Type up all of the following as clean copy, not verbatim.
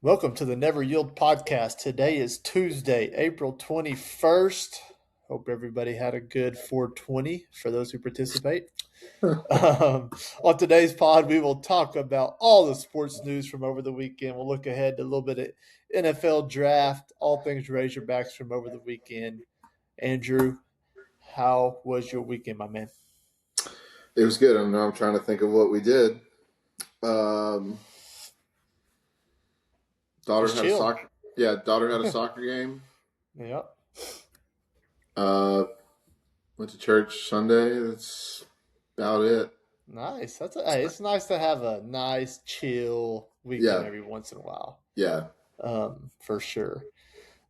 Welcome to the Never Yield podcast. Today is Tuesday, April 21st. Hope everybody had a good 420 for those who participate. On today's pod, we will talk about all the sports news from over the weekend. We'll look ahead to a little bit of NFL draft, all things Razorbacks from over the weekend. Andrew, how was your weekend, my man? It was good. I'm trying to think of what we did. Daughter Just had a chill. soccer. Yeah, daughter had a soccer game. Yep. Went to church Sunday. That's about it. Nice. It's nice to have a nice, chill weekend Yeah, every once in a while. yeah. For sure.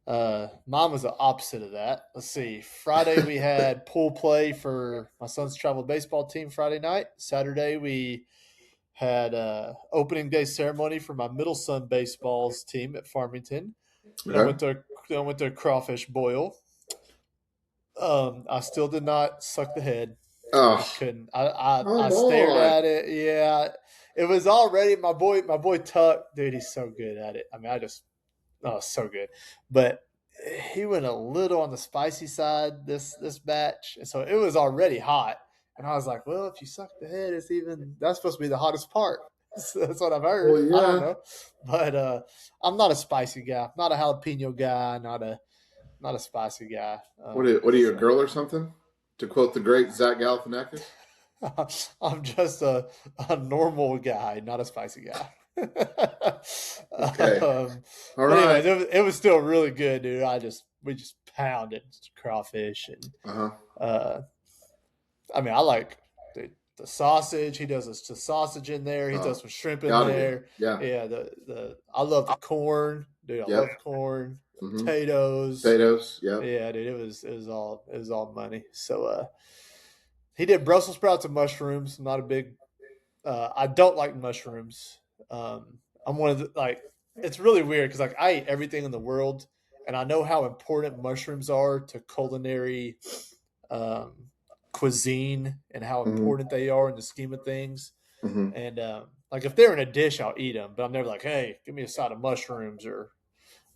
Mine was the opposite of that. Let's see. Friday we had pool play for my son's travel baseball team Friday night. Saturday we had opening day ceremony for my middle son baseball's team at Farmington. And Okay. I went to a crawfish boil. I still did not suck the head. I Oh, couldn't. come I stared on. at it. Yeah, it was already my boy Tuck, dude. He's so good at it. I mean, so good. But he went a little on the spicy side this batch, and so it was already hot. And I was like, well, if you suck the head, that's supposed to be the hottest part. That's what I've heard. Well, I don't yeah. know, but I'm not a spicy guy. Not a jalapeno guy. Not a spicy guy. What are you, a So girl or something? To quote the great Zach Galifianakis. I'm just a normal guy, not a spicy guy. Okay. All But anyways, right. it was still really good, dude. We just pounded crawfish and Uh huh. uh, I mean I like the sausage. He does the sausage in there. He does some shrimp in Gotta be. there. Yeah. Yeah, the I love the corn, dude. I Yep. love corn, Mm-hmm. potatoes. Potatoes. Yep. Yeah, dude. It was all money. So he did Brussels sprouts and mushrooms. I'm not a big. I don't like mushrooms. I'm one of the like. It's really weird because like I eat everything in the world, and I know how important mushrooms are to culinary um, cuisine and how Mm-hmm. important they are in the scheme of things. Mm-hmm. And like if they're in a dish, I'll eat them, but I'm never like, hey, give me a side of mushrooms or.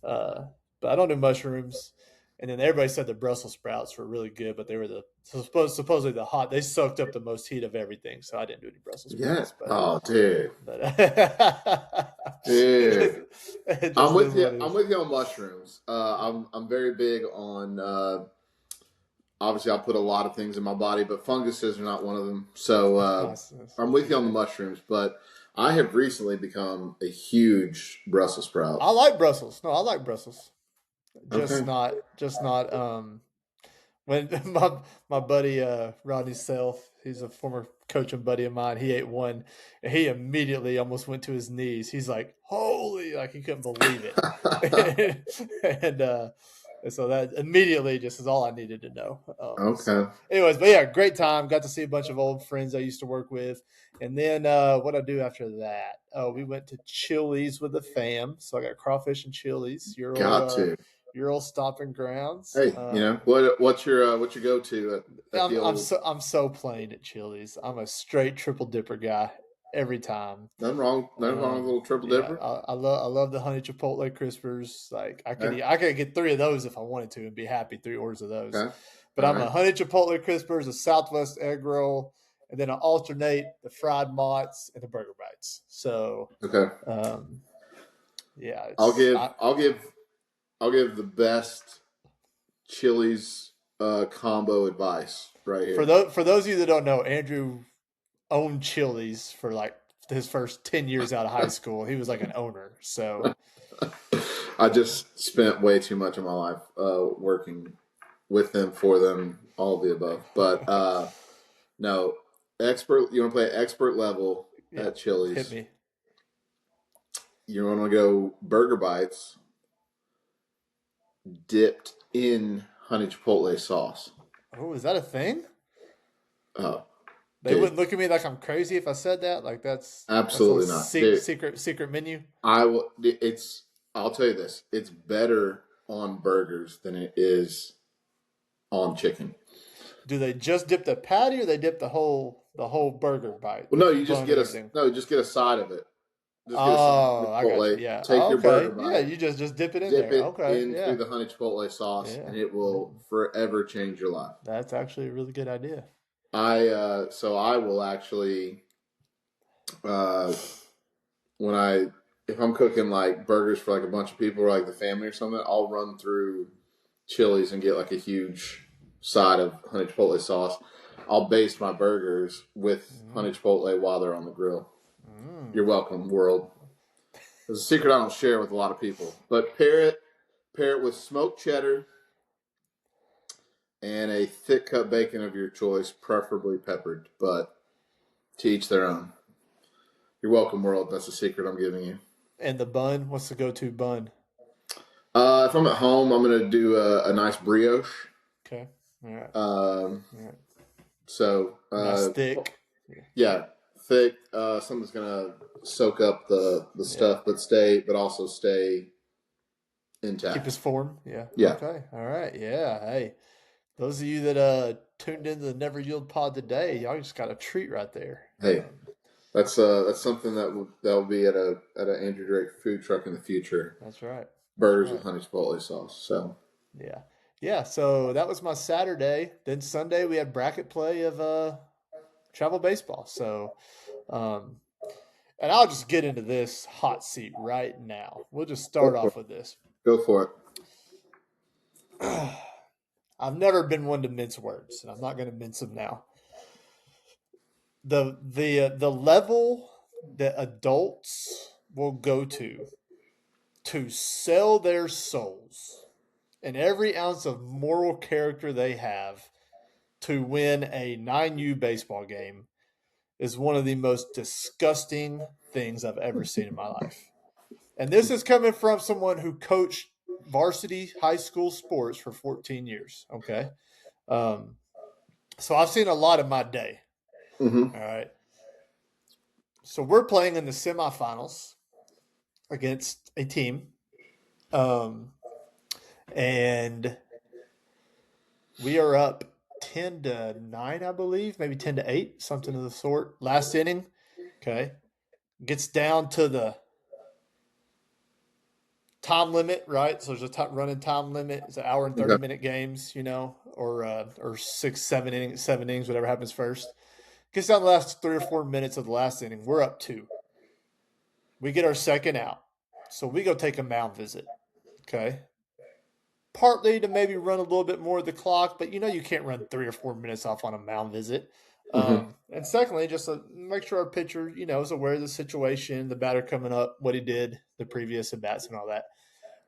Uh, but I don't do mushrooms. And then everybody said the Brussels sprouts were really good, but they were supposedly the hot. They soaked up the most heat of everything, so I didn't do any Brussels Yeah. sprouts. But Oh, dude. but Dude. it I'm just is with you. what it I'm is. with you on mushrooms. I'm very big on. Obviously, I put a lot of things in my body, but funguses are not one of them. So Nice. I'm with you on the mushrooms. But I have recently become a huge Brussels sprout. I like Brussels. No, I like Brussels. Okay. Just not. When my buddy Rodney Self, he's a former coaching buddy of mine. He ate one, and he immediately almost went to his knees. He's like, "Holy!" Like he couldn't believe it, and so that immediately just is all I needed to know. Okay. Anyways, but yeah, great time. Got to see a bunch of old friends I used to work with, and then what I do after that? Oh, we went to Chili's with the fam. So I got crawfish and Chili's. Got to. Your old stomping grounds. Hey, what's your go to at the old? I'm so plain at Chili's. I'm a straight triple dipper guy every time. Nothing wrong with a little triple Yeah, dipper. I love the honey chipotle crispers. Like Okay. I could get three of those if I wanted to and be happy. 3 orders of those. Okay. But All I'm a right. honey chipotle crispers, a Southwest egg roll, and then I alternate the fried mozz and the burger bites. So Okay. yeah, I'll it's give I'll give I'll give the best Chili's combo advice right here. for those of you that don't know, Andrew owned Chili's for like his first 10 years out of high school. He was like an owner. So I just spent way too much of my life working with them, for them, all of the above. But no, expert. You want to play expert level yeah, at hit Chili's. me. You want to go burger bites dipped in honey chipotle sauce. Oh, is that a thing? Oh, They dude, wouldn't look at me like I'm crazy if I said that. Like that's a absolutely not, dude. secret menu. I will. It's. I'll tell you this. It's better on burgers than it is on chicken. Do they just dip the patty or they dip the whole burger bite, Well, the no, you just bun get and a everything? no, you just get a side of it. Just get some honey Oh, I got you. chipotle. Yeah. Take your Okay. burger Yeah, bite, you just dip it in dip there. it Okay. into Yeah. the honey chipotle sauce, Yeah. and it will forever change your life. That's actually a really good idea. I will actually uh, when I if I'm cooking like burgers for like a bunch of people or like the family or something, I'll run through Chili's and get like a huge side of honey chipotle sauce. I'll baste my burgers with honey chipotle while they're on the grill. Mm. You're welcome, world. There's a secret I don't share with a lot of people, but pair it with smoked cheddar and a thick cut bacon of your choice, preferably peppered, but to each their own. You're welcome, world. That's a secret I'm giving you. And the bun? What's the go-to bun? If I'm at home, I'm gonna do a nice brioche. Okay. All right. Um, All right. so Nice thick. yeah, thick. Something's gonna soak up the stuff, but also stay intact. Keep his form. Yeah. Yeah. Okay. All right. Yeah. Hey, those of you that tuned into the Never Yield Pod today, y'all just got a treat right there. Hey, that's something that will be at an Andrew Drake food truck in the future. That's right. Burgers with honey chipotle sauce. So yeah, yeah. So that was my Saturday. Then Sunday we had bracket play of travel baseball. So, and I'll just get into this hot seat right now. We'll just start off with this. Go for it. I've never been one to mince words, and I'm not going to mince them now. The level that adults will go to sell their souls and every ounce of moral character they have to win a 9U baseball game is one of the most disgusting things I've ever seen in my life. And this is coming from someone who coached varsity high school sports for 14 years. Okay. So I've seen a lot of my day. Mm-hmm. All right. So we're playing in the semifinals against a team. And we are up 10-9, I believe, maybe 10-8, something of the sort. Last inning. Okay. Gets down to the time limit, right? So there's a running time limit. It's an hour and 30-minute games, or 6, 7 innings, whatever happens first. Gets down the last 3 or 4 minutes of the last inning. We're up 2. We get our second out. So we go take a mound visit. Okay. Partly to maybe run a little bit more of the clock, but you can't run 3 or 4 minutes off on a mound visit. And secondly, just to make sure our pitcher, is aware of the situation, the batter coming up, what he did, the previous at bats and all that.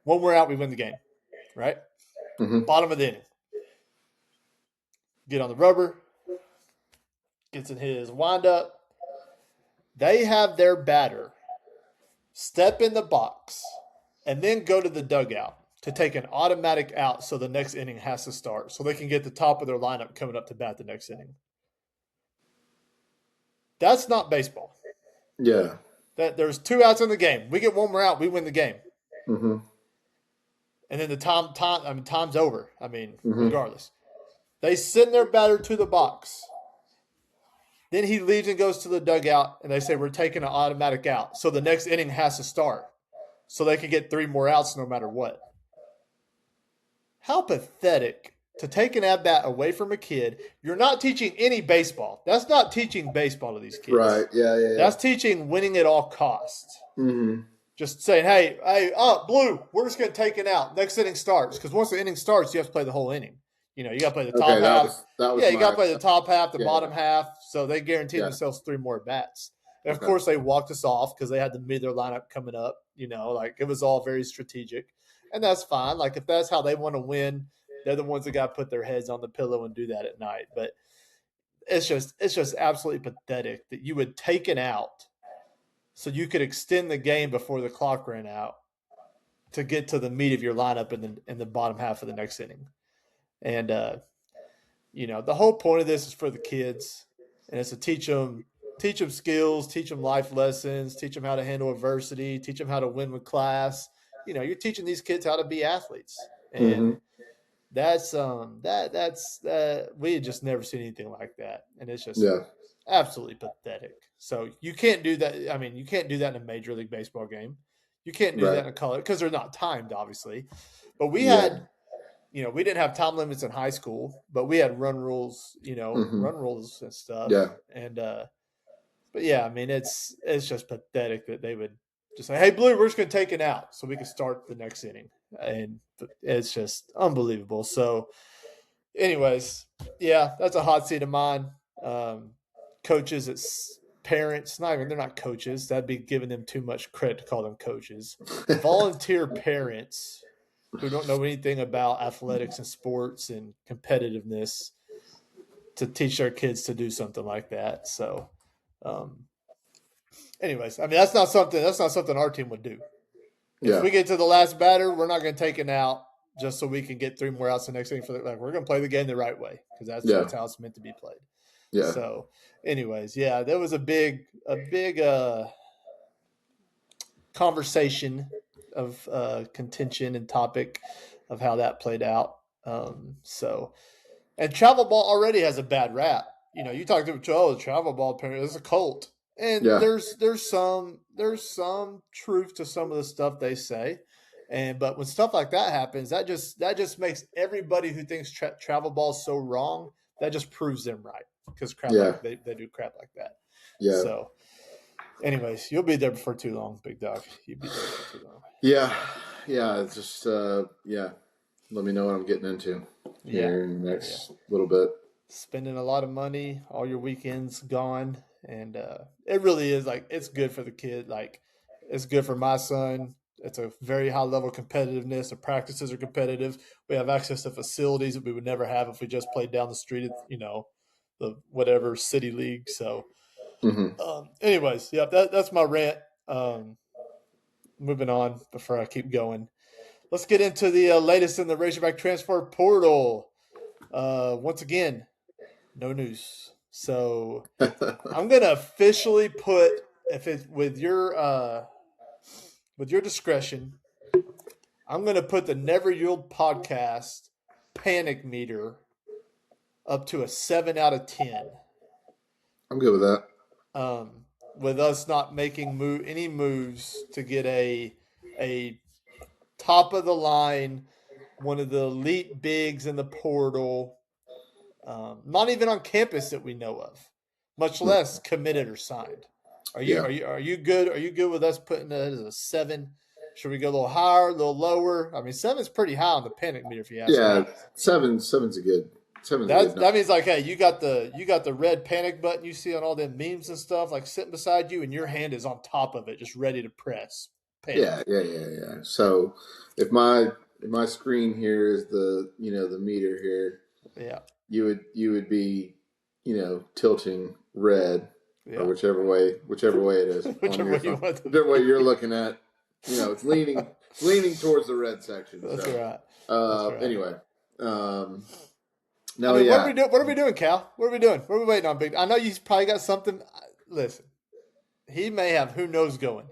When we're out, we win the game, right? Mm-hmm. Bottom of the inning. Get on the rubber. Gets in his windup. They have their batter step in the box and then go to the dugout to take an automatic out so the next inning has to start so they can get the top of their lineup coming up to bat the next inning. That's not baseball. Yeah. There's 2 outs in the game. We get 1 more out, we win the game. Mm-hmm. And then time's over. Regardless. They send their batter to the box. Then he leaves and goes to the dugout, and they say, we're taking an automatic out. So the next inning has to start. So they can get 3 more outs no matter what. How pathetic to take an at-bat away from a kid. You're not teaching any baseball. That's not teaching baseball to these kids. Right, yeah. That's teaching winning at all costs. Mm-hmm. Just saying, hey, Blue, we're just going to take it out. Next inning starts. Because once the inning starts, you have to play the whole inning. You got to play the top half. You got to play the top half, the bottom half. So they guaranteed themselves 3 more bats. And of course, they walked us off because they had to meet their lineup coming up. It was all very strategic. And that's fine. Like, if that's how they want to win, they're the ones that got to put their heads on the pillow and do that at night. But it's just absolutely pathetic that you would take it out so you could extend the game before the clock ran out to get to the meat of your lineup in the bottom half of the next inning. And, the whole point of this is for the kids, and it's to teach them skills, teach them life lessons, teach them how to handle adversity, teach them how to win with class. You're teaching these kids how to be athletes. And that's we had just never seen anything like that. And it's just absolutely pathetic. So you can't do that. I mean, you can't do that in a Major League Baseball game. You can't do that Right. in a college because they're not timed, obviously. But we Yeah. had, we didn't have time limits in high school, but we had Hmm. run rules and stuff. Yeah. And but yeah, I mean, it's just pathetic that they would just say, "Hey, Blue, we're just going to take it out so we can start the next inning," and it's just unbelievable. So, anyways, yeah, that's a hot seat of mine. Um, Coaches, it's parents. Not even they're not coaches. That'd be giving them too much credit to call them coaches. Volunteer parents who don't know anything about athletics and sports and competitiveness to teach their kids to do something like that. So, um, anyways, I mean that's not something our team would do. If Yeah. we get to the last batter, we're not going to take it out just so we can get three more outs the next inning. We're going to play the game the right way because that's Yeah. how it's meant to be played. Yeah. So, anyways, yeah, there was a big conversation of contention and topic of how that played out. So, and travel ball already has a bad rap. You talk to the travel ball apparently is a cult, and Yeah. there's some truth to some of the stuff they say, but when stuff like that happens, that just makes everybody who thinks travel ball is so wrong, that just proves them right because crap Yeah. like they do crap like that. Yeah. So, anyways, you'll be there before too long, big dog. You'll be there before too long. Yeah. Yeah. It's just yeah. Let me know what I'm getting into Yeah, here in the yeah. next little bit. Spending a lot of money, all your weekends gone, and it really is like it's good for the kid. Like it's good for my son. It's a very high level of competitiveness. The practices are competitive. We have access to facilities that we would never have if we just played down the street at the whatever city league. So, Hmm. anyways, yeah, that's my rant. Um, Moving on before I keep going. Let's get into the latest in the Razorback transfer portal. Once again, no news. So I'm gonna officially put if it's with your discretion, I'm gonna put the Never Yield podcast panic meter up to a 7 out of 10. I'm good with that. With us not making any moves to get a top of the line, one of the elite bigs in the portal, not even on campus that we know of, much less committed or signed. Are you Yeah. are you are you good? Are you good with us putting that as a 7? Should we go a little higher, a little lower? I mean, 7's pretty high on the panic meter, if you ask Yeah. me. Seven's a good. Seven's a good That number. that means like, hey, you got the red panic button you see on all them memes and stuff, like sitting beside you, and your hand is on top of it, just ready to press Yeah. panic. Yeah. Yeah. Yeah. So if my screen here is the meter here, Yeah, you would be tilting red or yeah. whichever way it is on Whichever your way you phone, want to whichever way be. you're looking at. It's leaning towards the red section. That's So right. That's right. anyway, um, I no, mean, what are we yeah, doing? What are we doing, Cal? What are we doing? What are we waiting on, Big? I know you probably got something. Listen, he may have who knows going.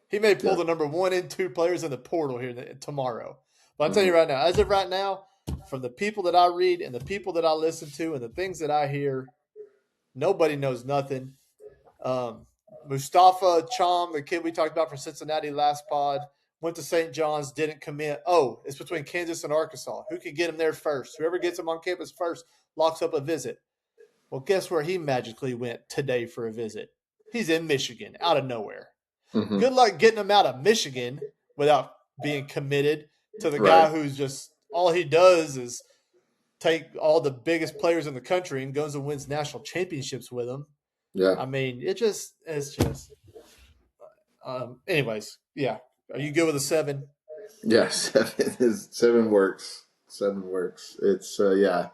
He may pull yeah, the number 1 and 2 players in the portal here tomorrow. But I'll tell hmm you right now, as of right now, from the people that I read and the people that I listen to and the things that I hear, nobody knows nothing. Um, Mustafa Cham, the kid we talked about from Cincinnati last pod, went to St. John's, didn't commit. Oh, it's between Kansas and Arkansas. Who can get him there first? Whoever gets him on campus first locks up a visit. Well, guess where he magically went today for a visit? He's in Michigan, out of nowhere. hmm Good luck getting him out of Michigan without being committed to the right, guy who's just all he does is take all the biggest players in the country and goes and wins national championships with them. yeah, I mean, it's just. Anyways, yeah. Are you good with a 7? yeah. Seven works. Seven works. It's yeah.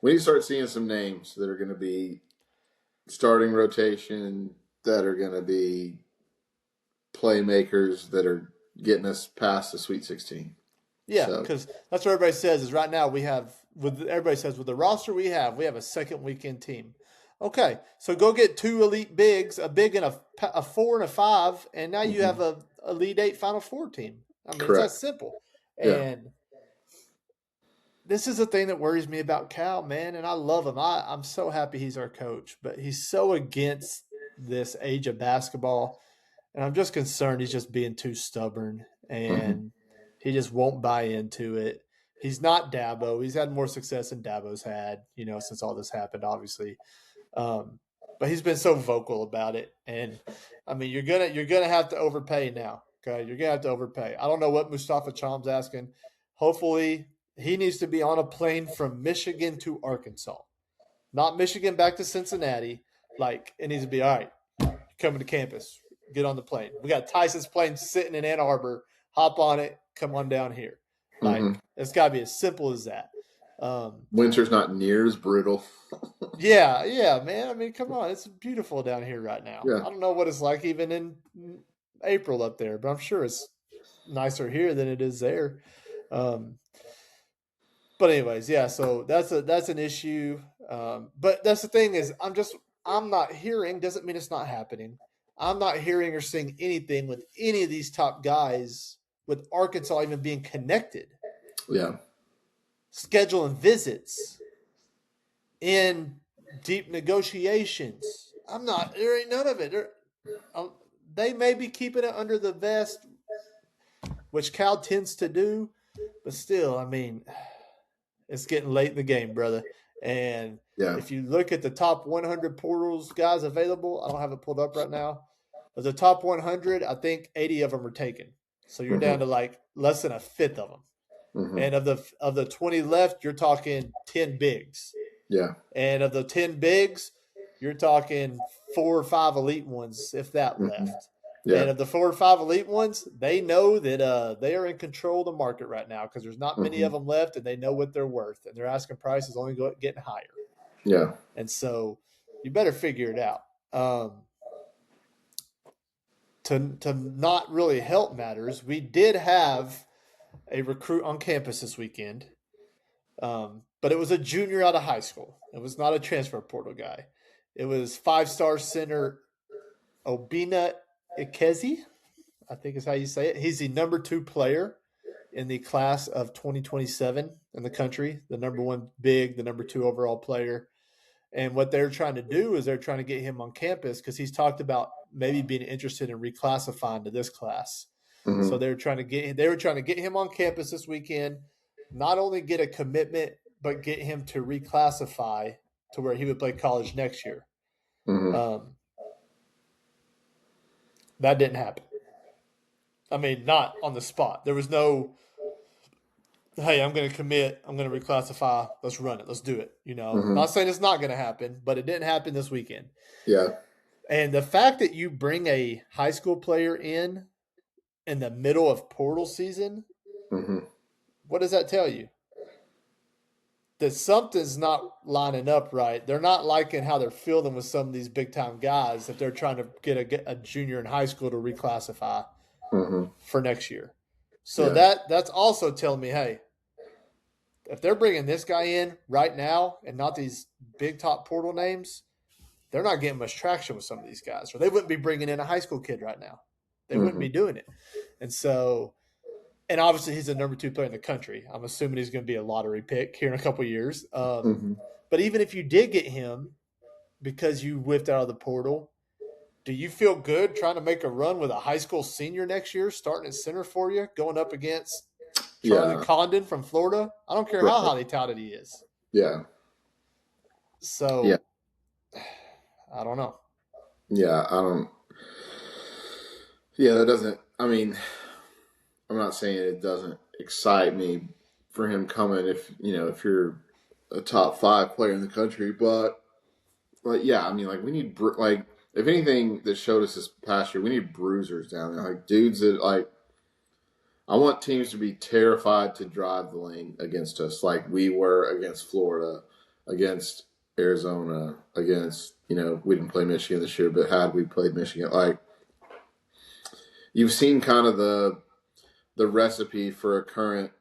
When you start seeing some names that are going to be starting rotation, that are going to be playmakers that are getting us past the Sweet 16. Yeah, So because that's what everybody says. Is right now we have with everybody says with the roster we have a second weekend team. Okay, so go get 2 elite bigs, a big and a 4 and a 5, and now you have mhm. a elite 8 Final Four team. I mean, it's that Correct. simple. Yeah. And this is the thing that worries me about Cal, man, and I love him. I'm so happy he's our coach, but he's so against this age of basketball, and I'm just concerned he's just being too stubborn Mm-hmm. and he just won't buy into it. He's not Dabo. He's had more success than Dabo's had, since all this happened, obviously. Um, but he's been so vocal about it, and I mean, you're gonna have to overpay now. Okay, you're gonna have to overpay. I don't know what Mustafa Cham's asking. Hopefully, he needs to be on a plane from Michigan to Arkansas, not Michigan back to Cincinnati. Like, it needs to be all right. Coming to campus, get on the plane. We got Tyson's plane sitting in Ann Arbor. Hop on it. Come on down here. Mm-hmm. Like, it's got to be as simple as that. Um, Winter's not near as brutal. Yeah, yeah, man. I mean, come on. It's beautiful down here right now. Yeah. I don't know what it's like even in April up there, but I'm sure it's nicer here than it is there. Um, but anyways, yeah, so that's an issue. But that's the thing is I'm not hearing doesn't mean it's not happening. I'm not hearing or seeing anything with any of these top guys with Arkansas even being connected, Yeah. scheduling visits in deep negotiations. There ain't none of it. Um, they may be keeping it under the vest, which Cal tends to do, but still, I mean, it's getting late in the game, brother. And Yeah. if you look at the top 100 portals guys available, I don't have it pulled up right now. Of the top 100, I think 80 of them are taken. So you're down Mm-hmm. to like less than a fifth of them. Mm-hmm. And of the 20 left, you're talking 10 bigs. Yeah. And of the 10 bigs, you're talking 4 or 5 elite ones, if that Mm-hmm. left. Yeah. And of the 4 or 5 elite ones, they know that they are in control of the market right now because there's not many Mm-hmm. of them left, and they know what they're worth, and their asking price is only getting higher. Yeah. And so you better figure it out. To not really help matters, we did have a recruit on campus this weekend, but it was a junior out of high school. It was not a transfer portal guy. It was 5-star center Obina Ikezi, I think is how you say it. He's the number 2 player in the class of 2027 in the country, the number 1 big, the number 2 overall player. And what they're trying to do is they're trying to get him on campus because he's talked about maybe being interested in reclassifying to this class. So Mm-hmm. they were trying to get him on campus this weekend, not only get a commitment, but get him to reclassify to where he would play college next year. Mm-hmm. Um, that didn't happen. I mean, not on the spot. There was no, hey, I'm going to commit. I'm going to reclassify. Let's run it. Let's do it. Mm-hmm. Not saying it's not going to happen, but it didn't happen this weekend. Yeah. And the fact that you bring a high school player in the middle of portal season, Mm-hmm. what does that tell you? That something's not lining up right. They're not liking how they're fielding with some of these big time guys if they're trying to get a junior in high school to reclassify Mm-hmm. for next year. So Yeah. that's also telling me, hey, if they're bringing this guy in right now and not these big top portal names, they're not getting much traction with some of these guys, or they wouldn't be bringing in a high school kid right now. They wouldn't Mm-hmm. be doing it. And so, and obviously he's the number 2 player in the country. I'm assuming he's going to be a lottery pick here in a couple of years. Mm-hmm. But even if you did get him because you whiffed out of the portal, do you feel good trying to make a run with a high school senior next year, starting at center for you, going up against Charlie Yeah. Condon from Florida? I don't care how Right. highly touted he is. Yeah. Yeah. So I don't know. Yeah. I don't. Yeah. That doesn't. I mean, I'm not saying it doesn't excite me for him coming if you're a top 5 player in the country, but like yeah, I mean like we need like if anything that showed us this past year, we need bruisers down there, like dudes that like I want teams to be terrified to drive the lane against us, like we were against Florida, against Arizona, against we didn't play Michigan this year, but had we played Michigan, like you've seen kind of the recipe for a current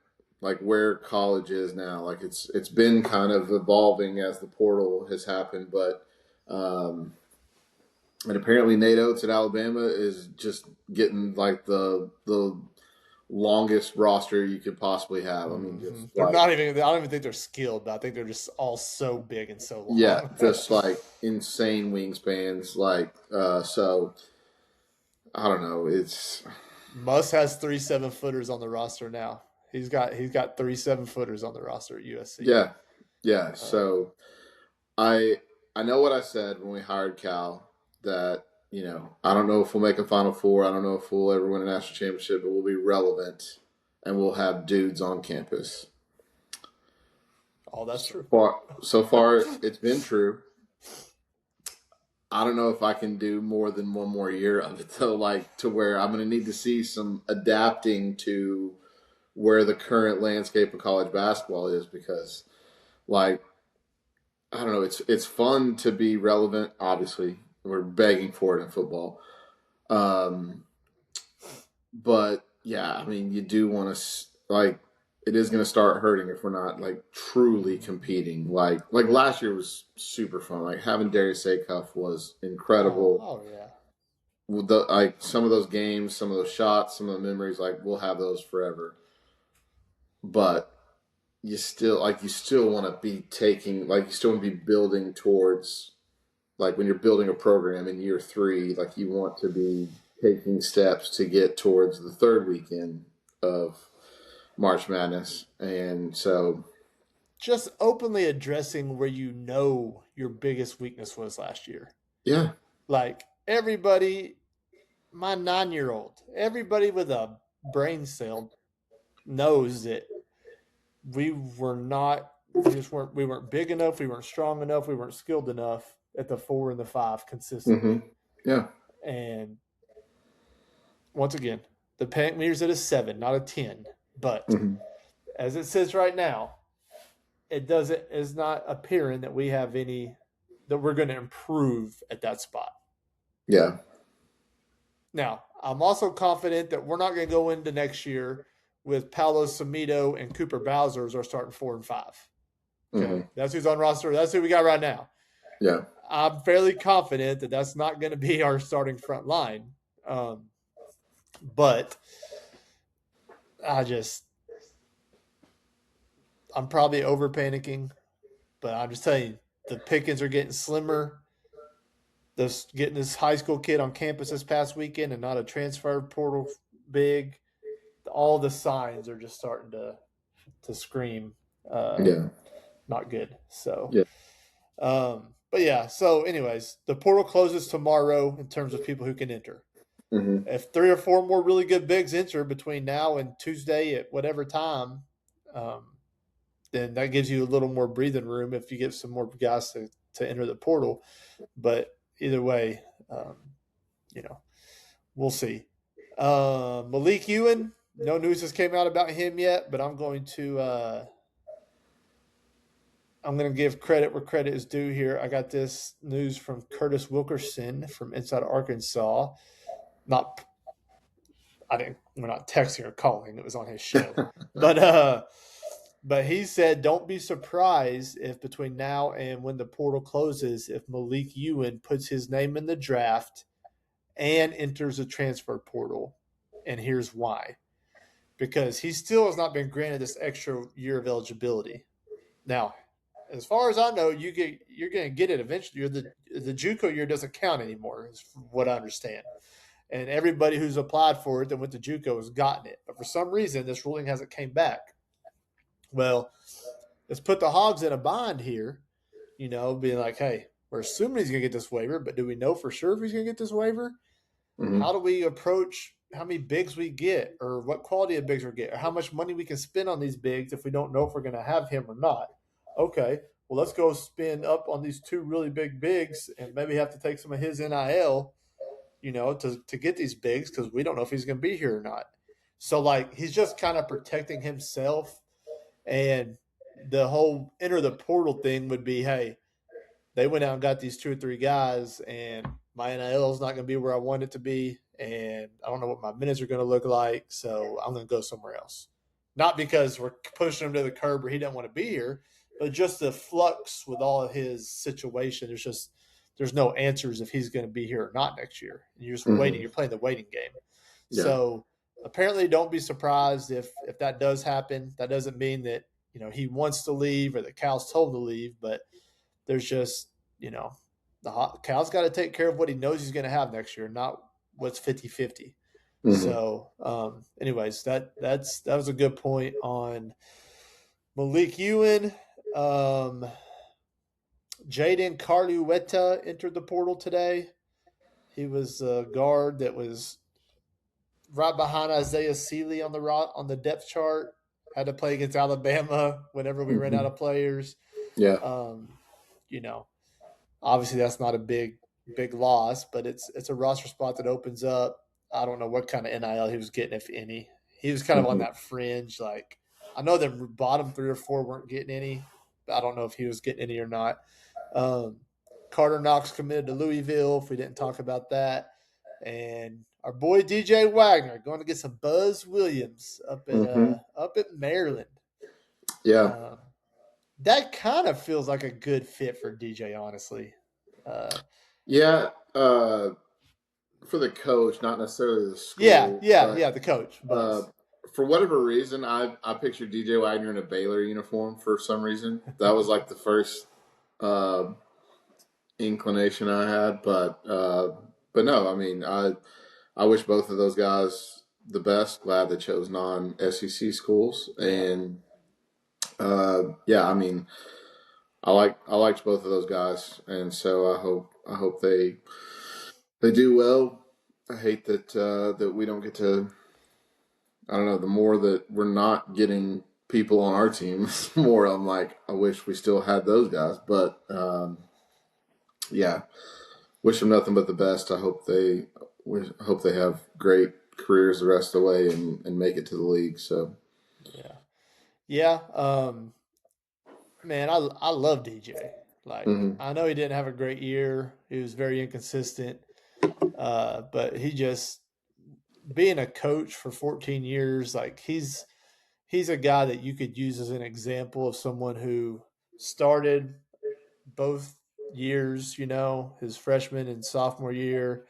like where college is now. Like it's been kind of evolving as the portal has happened, but and apparently Nate Oates at Alabama is just getting like the longest roster you could possibly have. I mean, Mm-hmm. just They're like, not even. I don't even think they're skilled, but I think they're just all so big and so yeah, long. just like insane wingspans. Like, so I don't know. It's Muss has 3 7-footers on the roster now. He's got 3 7-footers on the roster at USC. yeah, yeah. Um, So I I know what I said when we hired Cal that I don't know if we'll make a Final Four. I don't know if we'll ever win a national championship, but we'll be relevant and we'll have dudes on campus. oh, that's true. So far, it's been true. I don't know if I can do more than one more year of it though, like to where I'm going to need to see some adapting to where the current landscape of college basketball is because, like, I don't know, it's fun to be relevant. Obviously, we're begging for it in football, um, but yeah, I mean, you do want to like. It is going to start hurting if we're not like truly competing. Like last year was super fun. Like having Darius Acuff was Oh, incredible. oh yeah. Like some of those games, some of those shots, some of the memories, like we'll have those forever. But you still want to be taking, like you still want to be building towards, like when you're building a program in year 3, like you want to be taking steps to get towards the third weekend of March Madness, and so Just openly addressing where your biggest weakness was last year. yeah, Like everybody, my 9-year-old, everybody with a brain cell knows that we were not. We just weren't. We weren't big enough. We weren't strong enough. We weren't skilled enough at the 4 and the 5 mm-hmm. consistently. Yeah, And once again, the panic meter's at a 7, not a 10. But mm-hmm. as it says right now, it's not appearing that we have any that we're going to improve at that spot. Yeah, Now, I'm also confident that we're not going to go into next year with Paolo Samito and Cooper Bowser as our starting 4 and 5. Okay, mm-hmm. that's who's on roster. That's who we got right now. Yeah, I'm fairly confident that that's not going to be our starting front line. But I just, I'm probably over panicking. But I'm just telling you, the pickings are getting slimmer. Getting this high school kid on campus this past weekend and not a transfer portal big. All the signs are just starting to scream yeah, not good. So, yeah, but yeah. So, anyways, the portal closes tomorrow in terms of people who can enter. mm-hmm. If 3 or 4 more really good bigs enter between now and Tuesday at whatever time, um, then that gives you a little more breathing room if you get some more guys to enter the portal. But either way, um, we'll see. Malik Ewan, no news has came out about him yet, but I'm going to give credit where credit is due here. I got this news from Curtis Wilkerson from inside Arkansas. Not, I didn't. We're not texting or calling. It was on his show, but he said, don't be surprised if between now and when the portal closes, if Malik Ewan puts his name in the draft and enters a transfer portal. And here's why. Because he still has not been granted this extra year of eligibility. Now, as far as I know, you're going to get it eventually. The JUCO year doesn't count anymore, is what I understand. And everybody who's applied for it that went to JUCO has gotten it. But for some reason, this ruling hasn't came back. Well, let's put the Hogs in a bind here, being like, hey, we're assuming he's going to get this waiver, but do we know for sure if he's going to get this waiver? Mm-hmm. How do we approach how many bigs we get or what quality of bigs we get or how much money we can spend on these bigs if we don't know if we're going to have him or not? Okay, well, let's go spend up on these 2 really big bigs and maybe have to take some of his NIL, to get these bigs because we don't know if he's going to be here or not. So, like, he's just kind of protecting himself. And the whole enter the portal thing would be, hey, they went out and got these 2 or 3 guys, and my NIL is not going to be where I want it to be, and I don't know what my minutes are going to look like, so I'm going to go somewhere else. Not because we're pushing him to the curb or he doesn't want to be here, but just the flux with all of his situation. There's no answers if he's going to be here or not next year. And you're just waiting. You're playing the waiting game. Yeah. So apparently, don't be surprised if that does happen. That doesn't mean that he wants to leave or that Cal's told to leave, but there's just Cal's got to take care of what he knows he's going to have next year, not what's 50-50. Mm-hmm. So, anyways, that was a good point on Malik Ewan. Jaden Carlueta entered the portal today. He was a guard that was right behind Isaiah Sealy on the depth chart. Had to play against Alabama whenever we ran Mm-hmm. out of players. Yeah. Um, you know, obviously that's not a big loss, but it's a roster spot that opens up. I don't know what kind of NIL he was getting, if any. He was kind of on Mm-hmm. that fringe. Like, I know the bottom 3 or 4 weren't getting any, but I don't know if he was getting any or not. Um, Carter Knox committed to Louisville. If we didn't talk about that, and our boy DJ Wagner going to get some Buzz Williams Mm-hmm. up at Maryland. Yeah. Um, that kind of feels like a good fit for DJ, honestly. Uh, Yeah. For the coach, not necessarily the yeah, school, yeah, but yeah. The coach uh, Buzz. for whatever reason, I pictured DJ Wagner in a Baylor uniform for some reason. That was like the first uh, inclination I had, but no, I mean, I wish both of those guys the best. Glad they chose non SEC schools, Yeah, and yeah, I mean, I liked both of those guys, and so I hope they do well. I hate that that we don't get to. I don't know. The more that we're not getting people on our team, the more I'm like, I wish we still had those guys. But yeah, wish them nothing but the best. Hope they have great careers the rest of the way and make it to the league. So yeah, yeah. Man, I love DJ. Like, mm-hmm. I know he didn't have a great year. He was very inconsistent. But he just being a coach for 14 years, like he's a guy that you could use as an example of someone who started both years, his freshman and sophomore year,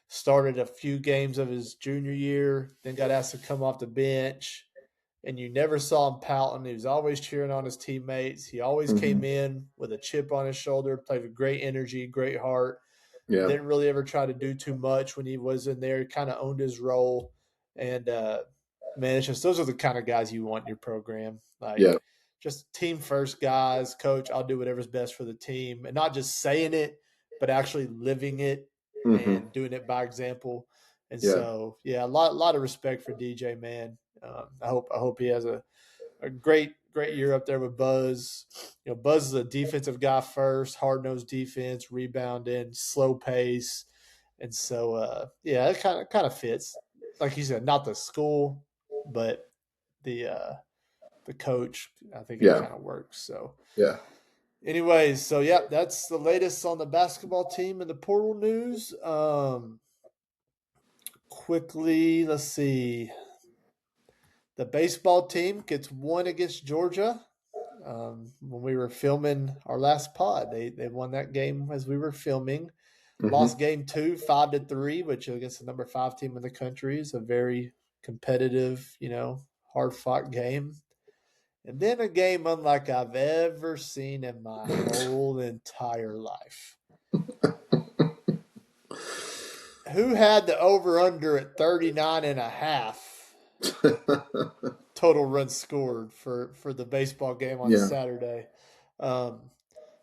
started a few games of his junior year, then got asked to come off the bench, and you never saw him pouting. He was always cheering on his teammates. He always Mm-hmm. came in with a chip on his shoulder, played with great energy, great heart. Yeah, Didn't really ever try to do too much when he was in there. He kind of owned his role. And man, it's just those are the kind of guys you want in your program. yeah, Like, just team first guys, coach, I'll do whatever's best for the team. And not just saying it, but actually living it mm-hmm. and doing it by example. And Yeah, so, yeah, a lot of respect for DJ, man. I hope he has a great year up there with Buzz. Buzz is a defensive guy first, hard nosed defense, rebounding, slow pace, and so yeah, it kind of fits. Like you said, not the school, but the uh, the coach. I think it yeah, kind of works. So, yeah. anyways, so yeah, that's the latest on the basketball team and the portal news. Quickly, let's see. The baseball team gets one against Georgia. When we were filming our last pod, they won that game as we were filming. Lost Mm-hmm. game 2, 5-3, which against the number 5 team in the country is a very competitive, hard fought game. And then a game unlike I've ever seen in my whole entire life. Who had the over under at 39.5 total runs scored for the baseball game on Yeah. Saturday? Um,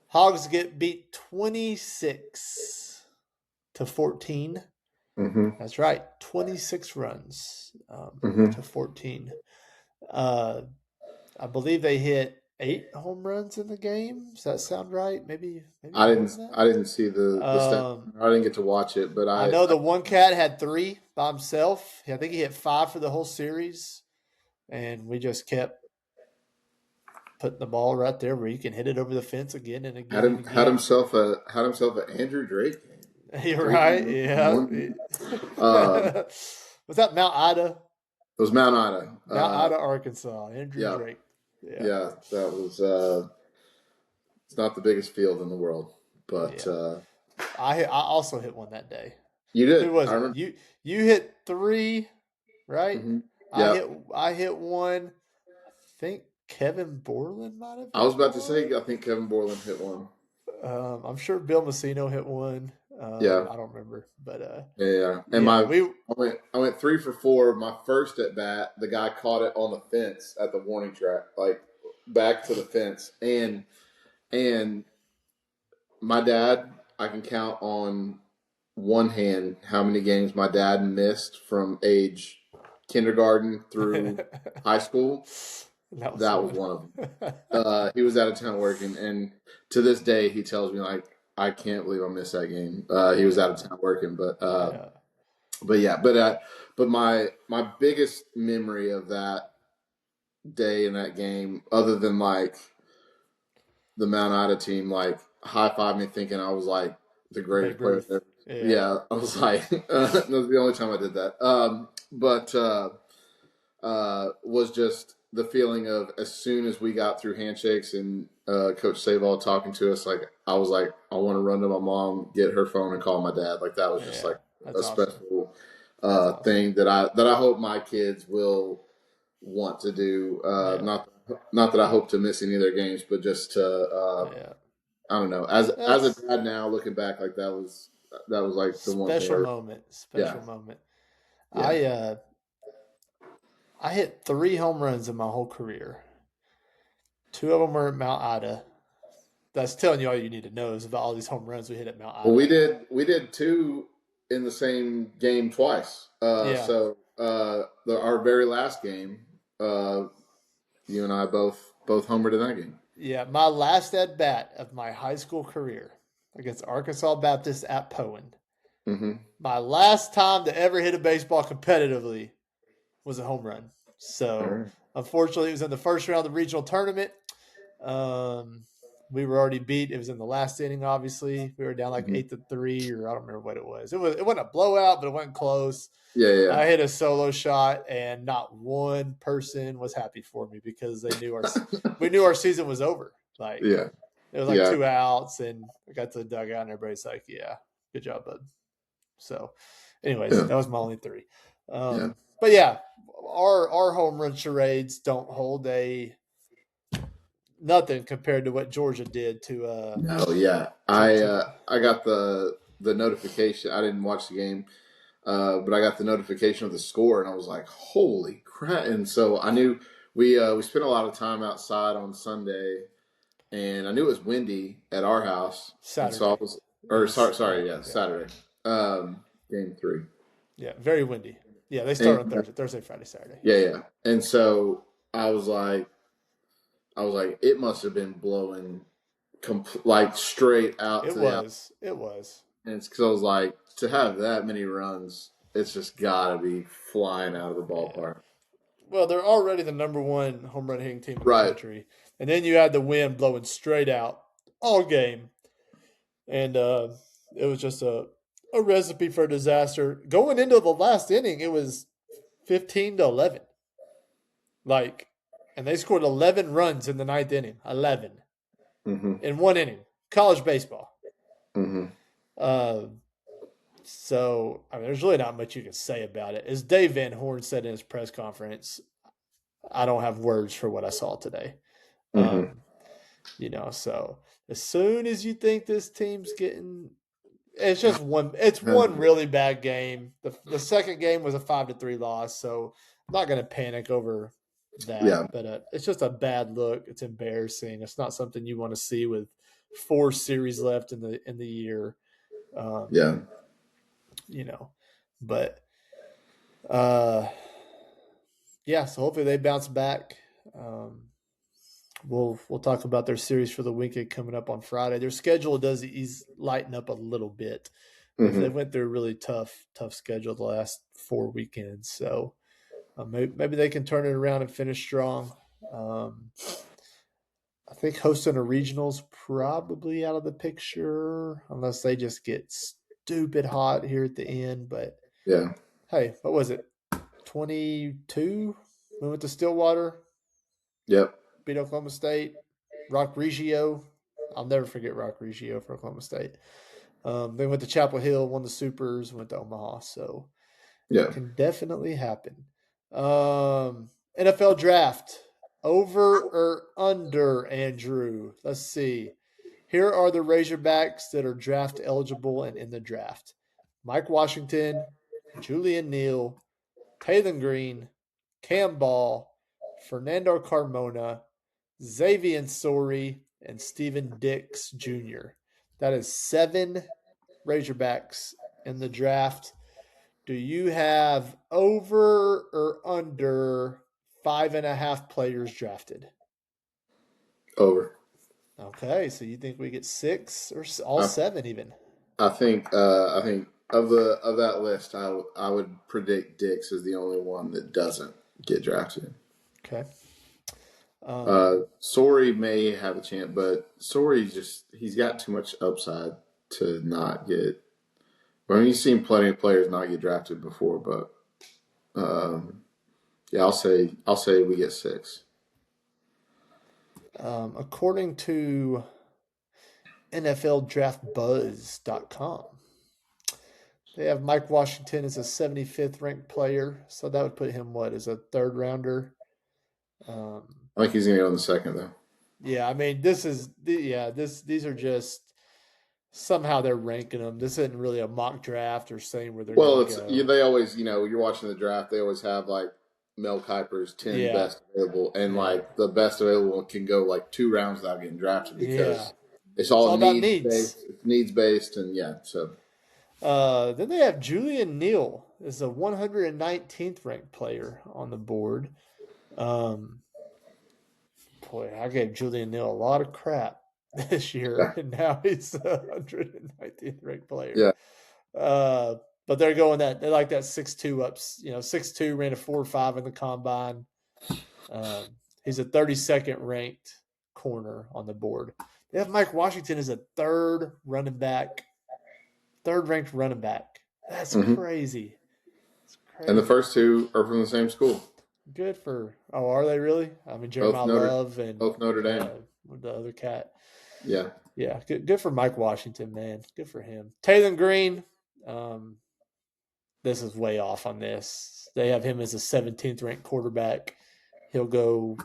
Hogs get beat 26-14. Mm-hmm. That's right, 26 runs Mm-hmm. to 14. Uh, I believe they hit 8 home runs in the game. Does that sound right? Maybe more than that. I didn't see the stat. Um, I didn't get to watch it, but I know the one cat had 3 by himself. I think he hit 5 for the whole series, and we just kept putting the ball right there where you can hit it over the fence again and again and again. had himself a Andrew Drake game. You're Three right. home runs in Yeah. one game. Um, Was that Mount Ida? it was Mount Ida. Mount Ida, Arkansas. Andrew Yeah, Drake. Yeah. yeah, that was. It's not the biggest field in the world, but Yeah. I also hit one that day. you Who did. was I it? remember. You hit 3, right? Mm-hmm. I Yeah. hit I hit one. I think Kevin Borland might have I was hit about to say, one. I think Kevin Borland hit one. I'm sure Bill Messino hit one. Yeah. I don't remember, but Yeah. Yeah. And yeah, we I went 3 for 4. My first at bat, the guy caught it on the fence at the warning track, like back to the fence. And my dad, I can count on one hand how many games my dad missed from age kindergarten through high school. that was That was one. one of them. He was out of town working, and to this day, he tells me like, "I can't believe I missed that game." He was out Yeah, of town working, yeah. but yeah, but my biggest memory of that day in that game, other than like the Mount Ida team, like high five me, thinking I was like the Babe greatest player Ruth. ever. Yeah, Yeah, I was like, that was the only time I did that. But was just the feeling of as soon as we got through handshakes and Coach Sable talking to us, like I was like, I want to run to my mom, get her phone, and call my dad. Like that was just yeah. like That's a awesome. special That's awesome. thing that I hope my kids will want to do. Yeah, Not that I hope to miss any of their games, but just to yeah. I don't know. As a That's dad now, looking back, like that was like the one thing. special moment. Yeah, Special moment. yeah. I hit 3 home runs in my whole career. 2 of them were at Mount Ida. That's telling you all you need to know is about all these home runs we hit at Mount Well, Ida. we did two in the same game twice. Yeah, Our very last game, you and I both homered in that game. yeah. My last at bat of my high school career against Arkansas Baptist at Poen. Mm-hmm. My last time to ever hit a baseball competitively was a home run. All So right. unfortunately, it was in the first round of the regional tournament. Um, we were already beat. It was in the last inning. Obviously, we were down like Mm-hmm. 8-3, or I don't remember what it was. It wasn't a blowout, but it wasn't close. Yeah, yeah, I hit a solo shot, and not one person was happy for me because we knew our season was over. Like yeah, it was like yeah, 2 outs, and I got to the dugout, and everybody's like, "Yeah, good job, bud." So, anyways, yeah, that was my only three. yeah. But yeah, our home run charades don't hold a nothing compared to what Georgia did No, yeah. to I got the notification. I didn't watch the game, but I got the notification of the score, and I was like, "Holy crap!" And so I knew we spent a lot of time outside on Sunday, and I knew it was windy at our house, and so I Saturday. was, It or was sorry, yeah, yeah, Saturday, game 3, yeah, very windy. Yeah, they start and on Thursday, Friday, Saturday. yeah, yeah, and so I was like, it must have been blowing, like straight out It to the out, was. It was. and it's because I was like, to have that many runs, it's just gotta be flying out of the Yeah. ballpark. Well, they're already the number one home run hitting team in the Right. country, and then you had the wind blowing straight out all game, and it was just a recipe for disaster. Going into the last inning, it was 15-11. Like, and they scored 11 runs in the ninth inning. 11 Mm-hmm. in one inning. College baseball. Mm-hmm. Uh, so, I mean, there's really not much you can say about it. As Dave Van Horn said in his press conference, I don't have words for what I saw today. Mm-hmm. Um, so as soon as you think this team's getting, it's just one. It's one really bad game. The second game was a 5-3 loss, so I'm not going to panic over Yeah. that. But it's just a bad look. It's embarrassing. It's not something you want to see with 4 series left in the year. Um, Yeah. you know, but uh, yeah. So hopefully they bounce back. Um, we'll talk about their series for the weekend coming up on Friday. Their schedule does lighten up a little bit. They Mm-hmm. went through a really tough schedule the last 4 weekends, so maybe they can turn it around and finish strong. I think hosting a regional's probably out of the picture unless they just get stupid hot here at the end. But Yeah. hey, what was it? 22. We went to Stillwater, Yep. beat Oklahoma State. Rock Reggio. I'll never forget Rock Reggio for Oklahoma State. They went to Chapel Hill, won the Supers, went to Omaha. So Yeah. can definitely happen. NFL draft. Over or under, Andrew? Let's see. Here are the Razorbacks that are draft eligible and in the draft: Mike Washington, Julian Neal, Taylon Green, Cam Ball, Fernando Carmona, Xavier Sori, and Steven Dix Jr. That is 7 Razorbacks in the draft. Do you have over or under 5.5 players drafted? Over. Okay, so you think we get 6 or all I, 7 even? I think of that list, I would predict Dix is the only one that doesn't get drafted. Okay. Um, Sorey may have a chance, but he's got too much upside to not get. I mean, you've seen plenty of players not get drafted before, but yeah, I'll say we get 6. according to NFLDraftBuzz.com, they have Mike Washington as a 75th ranked player, so that would put him as a third rounder. I think he's going to go in the second though. Yeah, I mean these are just somehow they're ranking them. This isn't really a mock draft or saying where they're going to go. They always you're watching the draft. They always have like Mel Kiper's 10 best available, and like the best available can go like 2 rounds without getting drafted because it's all needs based. It's needs based, and so. Then they have Julian Neal as a 119th ranked player on the board. Boy, I gave Julian Neal a lot of crap this year, and now he's a 119th ranked player. Yeah. But they're going they like that 6'2" ups. 6'2", ran a 4.5 in the combine. He's a 32nd ranked corner on the board. They have Mike Washington as a third ranked running back. That's crazy. That's crazy. And the first 2 are from the same school. Good for. Oh, are they really? I mean, Jeremiah Love and both Notre Dame. The other cat. Yeah. Yeah. Good for Mike Washington, man. Good for him. Taylon Green. This is way off on this. They have him as a 17th ranked quarterback. He'll go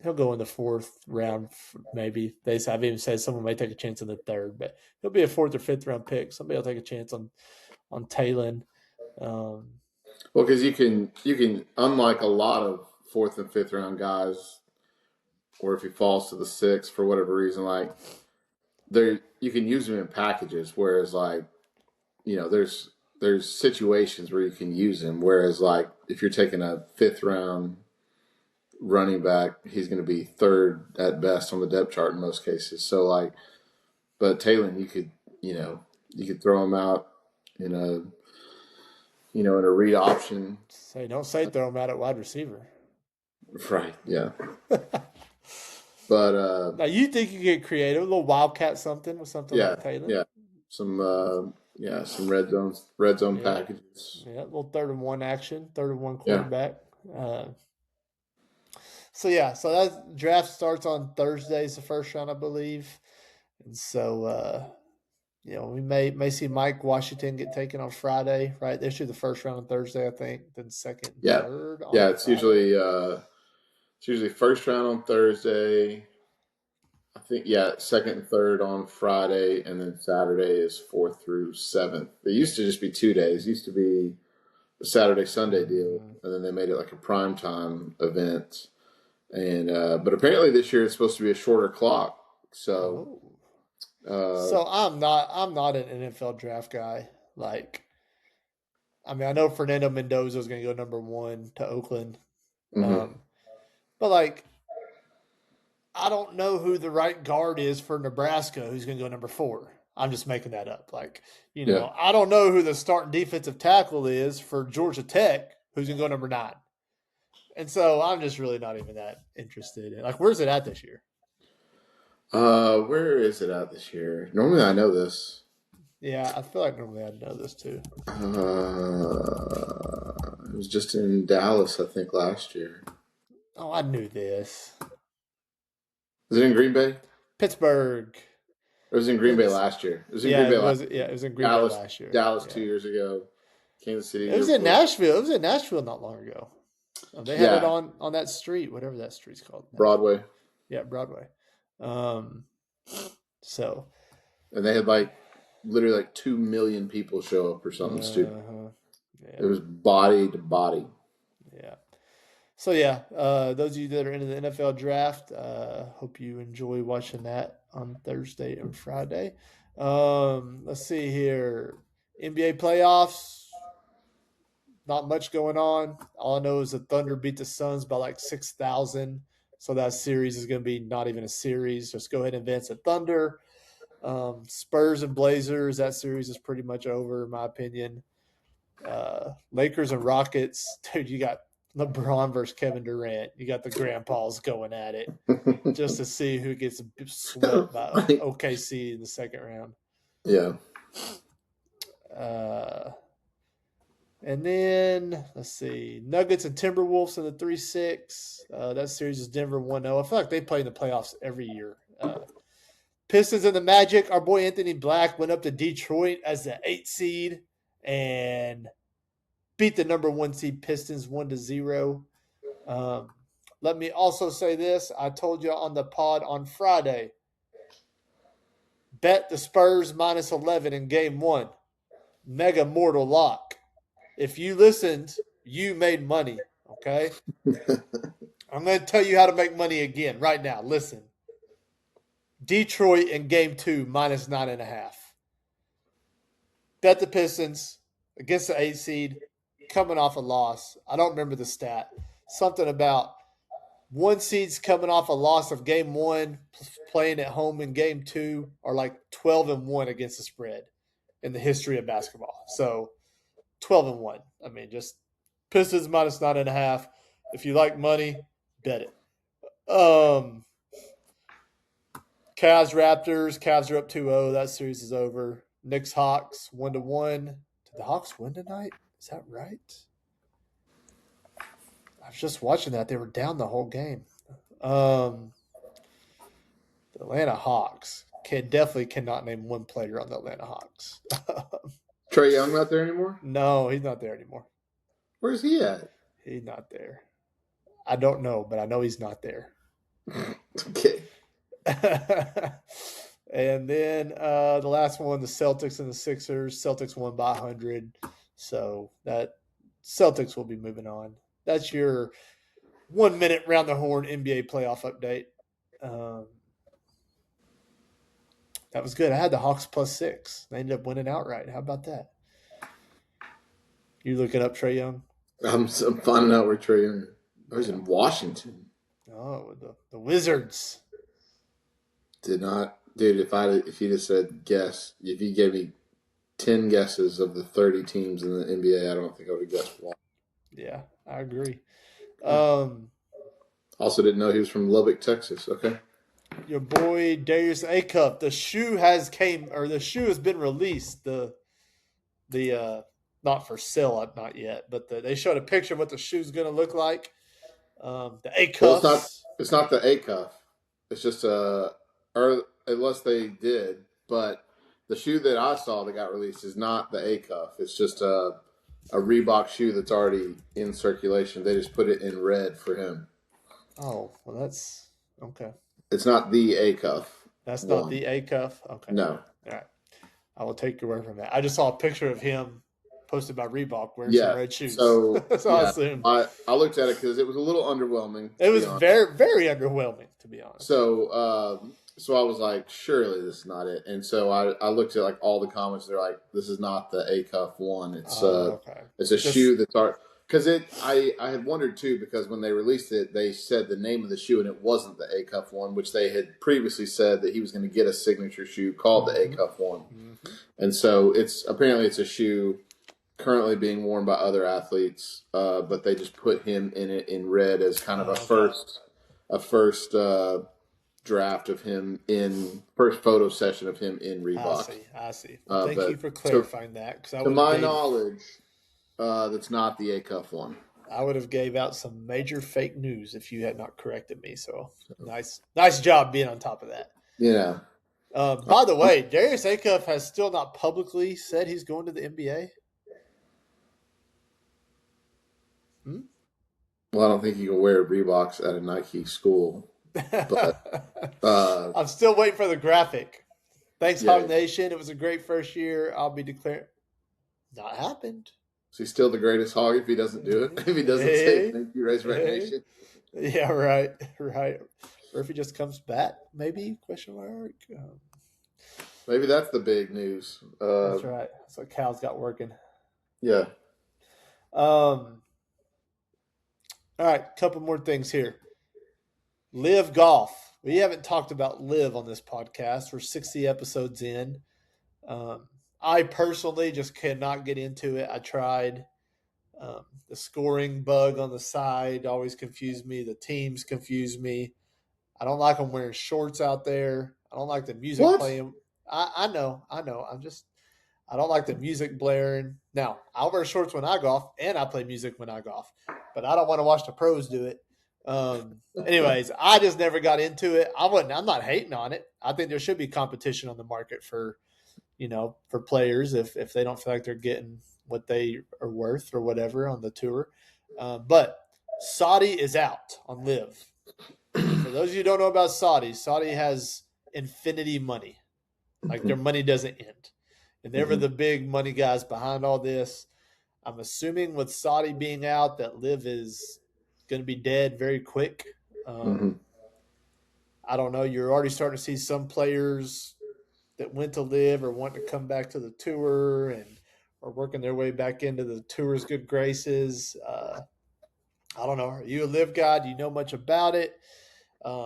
in the 4th round, maybe. I've even said someone may take a chance in the 3rd, but he'll be a 4th or 5th round pick. Somebody will take a chance on Taylon. Well, because you can unlike a lot of 4th and 5th round guys, or if he falls to the 6th for whatever reason, like you can use him in packages. Whereas there's situations where you can use him. Whereas like if you're taking a 5th round running back, he's going to be 3rd at best on the depth chart in most cases. So but Taylon, you could throw him out in a read option. Don't say throw him out at wide receiver. Right. Yeah. But now you think you get creative, a little wildcat something with something like Taylon? Yeah. Some red zone packages. Yeah, a little 3rd and 1 action, 3rd and 1 quarterback. So that draft starts on Thursdays, the first round, I believe, and so we may see Mike Washington get taken on Friday, right? They shoot the first round on Thursday, I think, then second, and third. It's usually first round on Thursday. I think second and third on Friday, and then Saturday is 4th through 7th. It used to just be 2 days. It used to be a Saturday Sunday deal, and then they made it like a primetime event. And but apparently this year it's supposed to be a shorter clock. So I'm not an NFL draft guy. I know Fernando Mendoza is going to go number 1 to Oakland, but I don't know who the right guard is for Nebraska who's going to go number 4. I'm just making that up. I don't know who the starting defensive tackle is for Georgia Tech who's going to go number 9. And so I'm just really not even that interested in. Where's it at this year? Where is it at this year? Normally I know this. Yeah, I feel like normally I'd know this too. It was just in Dallas, I think, last year. Oh, I knew this. Was it in Green Bay? Pittsburgh. It was in Green Bay last year. It was in Green Bay last year. Yeah, it was in Green Bay last year. Dallas 2 years ago. Kansas City. It was in Nashville. It was in Nashville not long ago. They had it on that street, whatever that street's called. Broadway. Yeah, Broadway. So. And they had literally 2 million people show up or something stupid. Yeah. It was body to body. Yeah. So yeah, those of you that are into the NFL draft, hope you enjoy watching that on Thursday and Friday. Let's see here, NBA playoffs. Not much going on. All I know is the Thunder beat the Suns by 6,000. So that series is going to be not even a series. Just go ahead and advance the Thunder. Spurs and Blazers, that series is pretty much over, in my opinion. Lakers and Rockets, dude, you got LeBron versus Kevin Durant. You got the grandpas going at it just to see who gets swept by OKC in the second round. Yeah. And then, let's see, Nuggets and Timberwolves in the 3-6. That series is Denver 1-0. I feel like they play in the playoffs every year. Pistons and the Magic. Our boy Anthony Black went up to Detroit as the 8th seed and beat the number 1 seed Pistons 1-0. Let me also say this. I told you on the pod on Friday, bet the Spurs -11 in game 1. Mega Mortal Lock. If you listened, you made money, okay? I'm going to tell you how to make money again right now. Listen. Detroit in game 2 -9.5. Bet the Pistons against the 8th seed coming off a loss. I don't remember the stat. Something about 1 seeds coming off a loss of game 1, playing at home in game 2 are 12-1 against the spread in the history of basketball. So 12-1. I mean, just Pistons -9.5. If you like money, bet it. Cavs Raptors. Cavs are up 2-0. That series is over. Knicks Hawks 1-1. Did the Hawks win tonight? Is that right? I was just watching that. They were down the whole game. The Atlanta Hawks definitely cannot name one player on the Atlanta Hawks. Trae Young not there anymore? No, he's not there anymore. Where's he at? He's not there. I don't know, but I know he's not there. Okay. And then the last one, the Celtics and the Sixers. Celtics won by 100. So that Celtics will be moving on. That's your 1 minute round the horn NBA playoff update. That was good. I had the Hawks +6. They ended up winning outright. How about that? You looking up Trae Young? I'm finding out where Trae Young is. Oh, he's in Washington. Oh, the Wizards. Did not, dude. If he just said guess, if he gave me 10 guesses of the 30 teams in the NBA, I don't think I would have guessed one. Yeah, I agree. Also, didn't know he was from Lubbock, Texas. Okay. Your boy Darius Acuff. The shoe has been released. The not for sale, not yet, but they showed a picture of what the shoe's going to look like. The Acuffs. Well, it's not the Acuff. It's just or unless they did, but the shoe that I saw that got released is not the Acuff. It's just a Reebok shoe that's already in circulation. They just put it in red for him. Oh, well, that's okay. It's not the Acuff. That's not the Acuff? Okay. No. All right. I will take your word from that. I just saw a picture of him posted by Reebok wearing some red shoes. So, I assume. I looked at it because it was a little underwhelming. It was very, very underwhelming, to be honest. So, so I was like, surely this is not it. And so I looked at all the comments. They're like, this is not the Acuff one. It's it's a shoe that's because I had wondered too, because when they released it, they said the name of the shoe and it wasn't the Acuff one, which they had previously said that he was going to get a signature shoe called the Acuff one. Mm-hmm. And so it's a shoe currently being worn by other athletes, but they just put him in it in red as kind of a first draft of him first photo session of him in Reebok. I see. Thank you for clarifying that. To my knowledge, that's not the Acuff one. I would have gave out some major fake news if you had not corrected me. So nice job being on top of that. Yeah. By the way, Darius Acuff has still not publicly said he's going to the NBA. Well, I don't think you can wear Reeboks at a Nike school, but I'm still waiting for the graphic. Thanks, yeah. Hog Nation. It was a great first year. I'll be declared. Not happened. So he's still the greatest hog if he doesn't do it. If he doesn't say Hey, thank you, Razorback hey. Nation. Yeah, right, right. Or if he just comes back, maybe? Question mark. Maybe that's the big news. That's right. That's what Cal's got working. Yeah. All right, couple more things here. Live golf. We haven't talked about live on this podcast. We're 60 episodes in. Um, I personally just cannot get into it. I tried. The scoring bug on the side always confused me. The teams confuse me. I don't like them wearing shorts out there. I don't like the music What? playing. I know. I don't like the music blaring. Now, I'll wear shorts when I golf, and I play music when I golf, but I don't want to watch the pros do it. Anyways, I just never got into it. I'm not hating on it. I think there should be competition on the market for, for players if they don't feel like they're getting what they are worth or whatever on the tour. But Saudi is out on live. For those of you who don't know about Saudi has infinity money. Like their money doesn't end. And they're the big money guys behind all this. I'm assuming with Saudi being out that live is going to be dead very quick. Mm-hmm. I don't know. You're already starting to see some players that went to live or want to come back to the tour and are working their way back into the tour's good graces. I don't know. Are you a live guy? Do you know much about it? Um,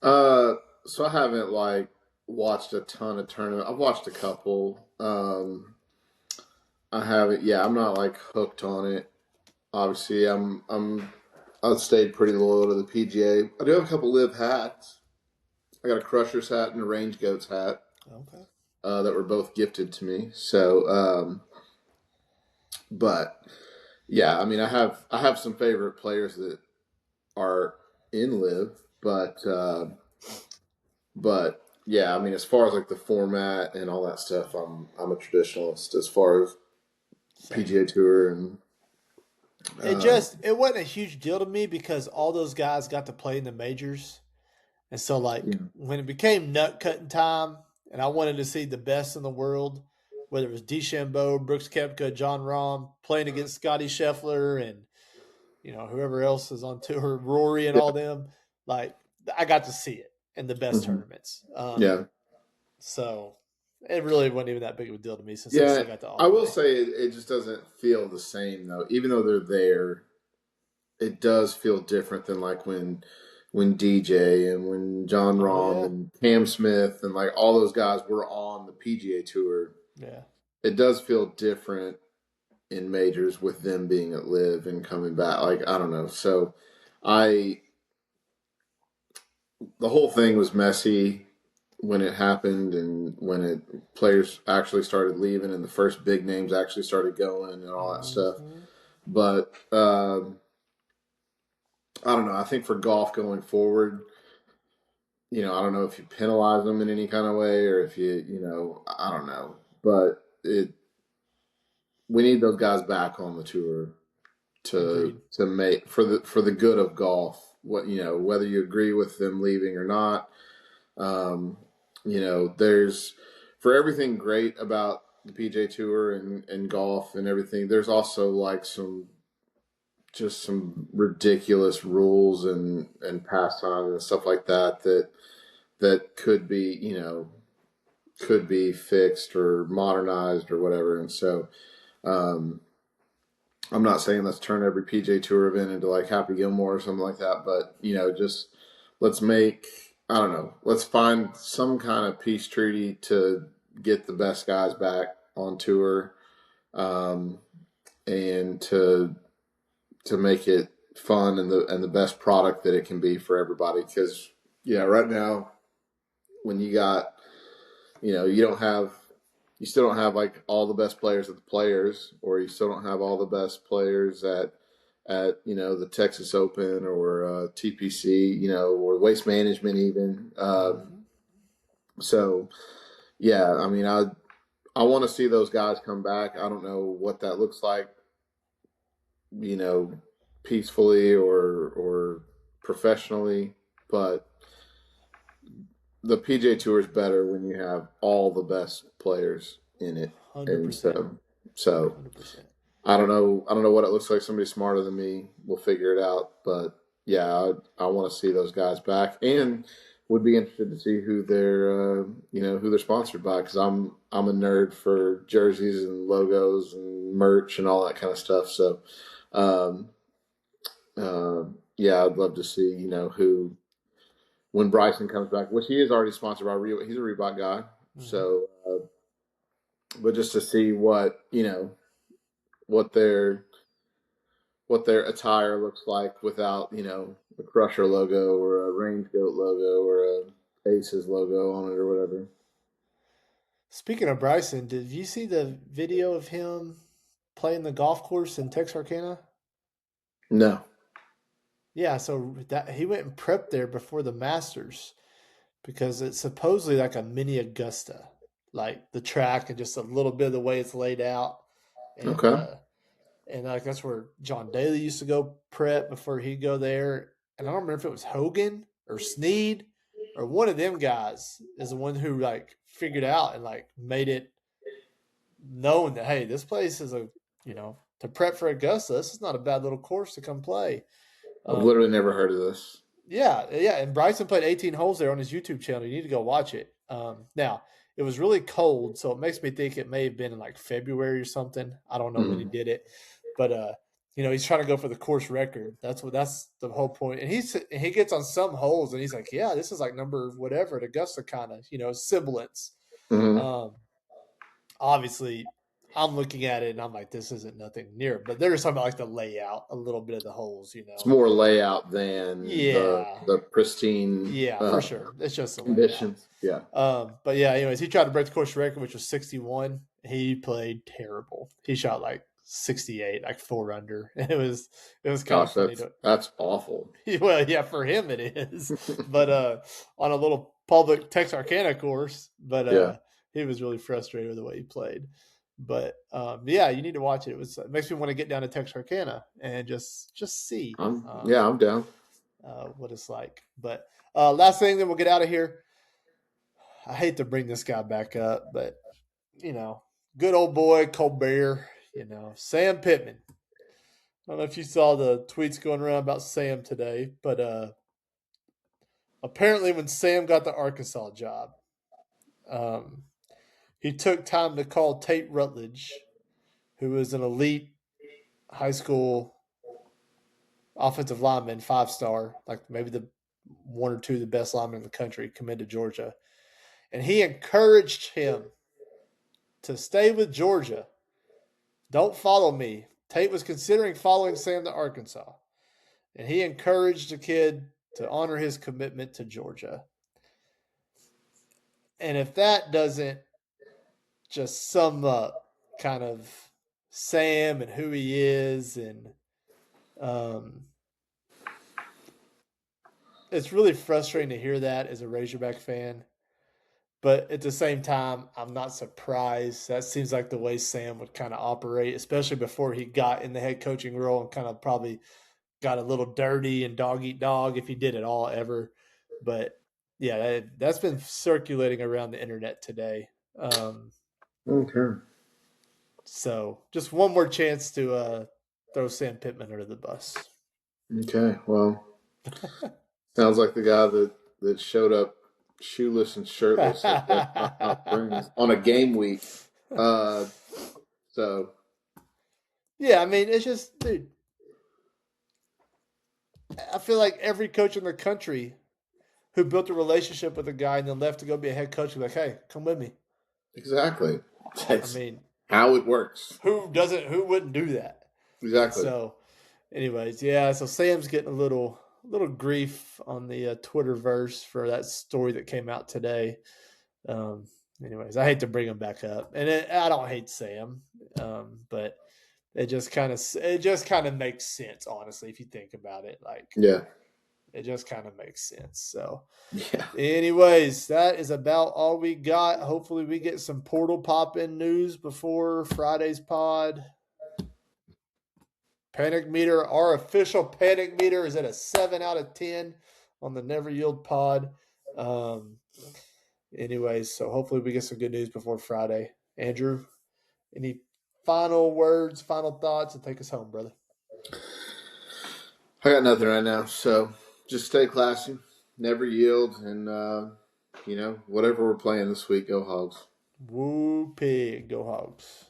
Uh, so I haven't like watched a ton of tournament. I've watched a couple. I haven't. Yeah, I'm not like hooked on it. Obviously, I've stayed pretty loyal to the PGA. I do have a couple live hats. I got a Crusher's hat and a Range Goats hat okay. that were both gifted to me. So, but yeah, I mean, I have some favorite players that are in live, but yeah, I mean, as far as like the format and all that stuff, I'm a traditionalist as far as Same. PGA Tour and It wasn't a huge deal to me because all those guys got to play in the majors. And so like yeah, when it became nut cutting time and I wanted to see the best in the world, whether it was DeChambeau, Brooks Koepka, John Rahm playing against Scotty Scheffler and whoever else is on tour, Rory and yeah, all them, like I got to see it in the best hmm tournaments. yeah, So it really wasn't even that big of a deal to me since I yeah. still got to all I will play. say it just doesn't feel the same though. Even though they're there, it does feel different than like when DJ and when John Oh Rahm yeah, and Cam Smith and like all those guys were on the PGA Tour. yeah. It does feel different in majors with them being at live and coming back. Like I don't know. So I the whole thing was messy when it happened and when it players actually started leaving and the first big names actually started going and all that stuff. Mm-hmm. But I don't know. I think for golf going forward, I don't know if you penalize them in any kind of way or if I don't know. But we need those guys back on the tour to Agreed. make for the good of golf. Whether you agree with them leaving or not. Um, there's for everything great about the PJ Tour and golf and everything. There's also like some ridiculous rules and pastimes and stuff like that could be fixed or modernized or whatever. And so, um, I'm not saying let's turn every PJ Tour event into like Happy Gilmore or something like that, but just let's make I don't know, let's find some kind of peace treaty to get the best guys back on tour, um, and to make it fun and the best product that it can be for everybody. Because yeah, right now when you don't have you still don't have like all the best players at the players, or you still don't have all the best players at the Texas Open or TPC, or Waste Management even. Mm-hmm. So yeah, I mean, I want to see those guys come back. I don't know what that looks like, you know, peacefully or professionally, but the PJ Tour is better when you have all the best players in it, and 100%. so 100%. I don't know. I don't know what it looks like. Somebody smarter than me will figure it out. But yeah, I want to see those guys back, and would be interested to see who they're who they're sponsored by, because I'm a nerd for jerseys and logos and merch and all that kind of stuff. So um, yeah, I'd love to see who when Bryson comes back, which he is already sponsored by Reebok. He's a Reebok guy, Mm-hmm. so but just to see what their what their attire looks like without, a Crusher logo or a Range Goat logo or a Aces logo on it or whatever. Speaking of Bryson, did you see the video of him playing the golf course in Texarkana? No. Yeah, so that he went and prepped there before the Masters because it's supposedly like a mini Augusta, like the track and just a little bit of the way it's laid out, and Okay. like that's where John Daly used to go prep before he'd go there. And I don't remember if it was Hogan or Sneed or one of them guys is the one who like figured out and like made it known that hey, this place is to prep for Augusta. This is not a bad little course to come play. I've Um, literally never heard of this. yeah, and Bryson played 18 holes there on his YouTube channel. You need to go watch it. Now it was really cold, so it makes me think it may have been in like February or something. I don't know when he Mm. did it, but he's trying to go for the course record. That's the whole point. And he gets on some holes and he's like, yeah, this is like number whatever at Augusta, kind of semblance. Hmm. Um, Obviously, I'm looking at it and I'm like, this isn't nothing near. But they're just talking about like the layout, a little bit of the holes. It's more layout than the Yeah, the pristine yeah, for sure. It's just the layout. conditions. Yeah. But yeah, anyways, he tried to break the course record, which was 61. He played terrible. He shot like 68, like 4 under. It was kind of Gosh, funny that's to that's awful. well, yeah, for him it is. But on a little public Texarkana course, but Yeah. he was really frustrated with the way he played. But yeah, you need to watch it. It makes me want to get down to Texarkana and just see I'm down. what it's like. But last thing, then we'll get out of here. I hate to bring this guy back up, but good old boy Colbert. Sam Pittman. I don't know if you saw the tweets going around about Sam today, but apparently when Sam got the Arkansas job, um, he took time to call Tate Rutledge, who was an elite high school offensive lineman, 5-star, like maybe the one or two of the best linemen in the country, committed to Georgia, and he encouraged him to stay with Georgia. Don't follow me. Tate was considering following Sam to Arkansas, and he encouraged the kid to honor his commitment to Georgia. And if that doesn't just sum up kind of Sam and who he is, and um, it's really frustrating to hear that as a Razorback fan. But at the same time, I'm not surprised. That seems like the way Sam would kind of operate, especially before he got in the head coaching role and kind of probably got a little dirty and dog eat dog if he did at all ever. But yeah, that's been circulating around the internet today. Okay. So just one more chance to throw Sam Pittman under the bus. Okay. Well, sounds like the guy that showed up shoeless and shirtless at Hot Springs on a game week. Uh, so Yeah, I mean, it's just, dude, I feel like every coach in the country who built a relationship with a guy and then left to go be a head coach, like, hey, come with me. exactly, I that's mean, how it works. who wouldn't do that? And Exactly. so, anyways, yeah. So Sam's getting a little grief on the Twitterverse for that story that came out today. Um, Anyways, I hate to bring him back up, and I don't hate Sam, but it just kind of makes sense, honestly, if you think about it. Like Yeah. it just kind of makes sense. So, Yeah. anyways, that is about all we got. Hopefully, we get some portal pop in news before Friday's pod. Panic meter, our official panic meter is at a 7 out of 10 on the Never Yield pod. Anyways, so hopefully we get some good news before Friday. Andrew, any final words, final thoughts, and take us home, brother? I got nothing right now. So just stay classy, never yield, and whatever we're playing this week, go Hogs. Woo pig, go Hogs.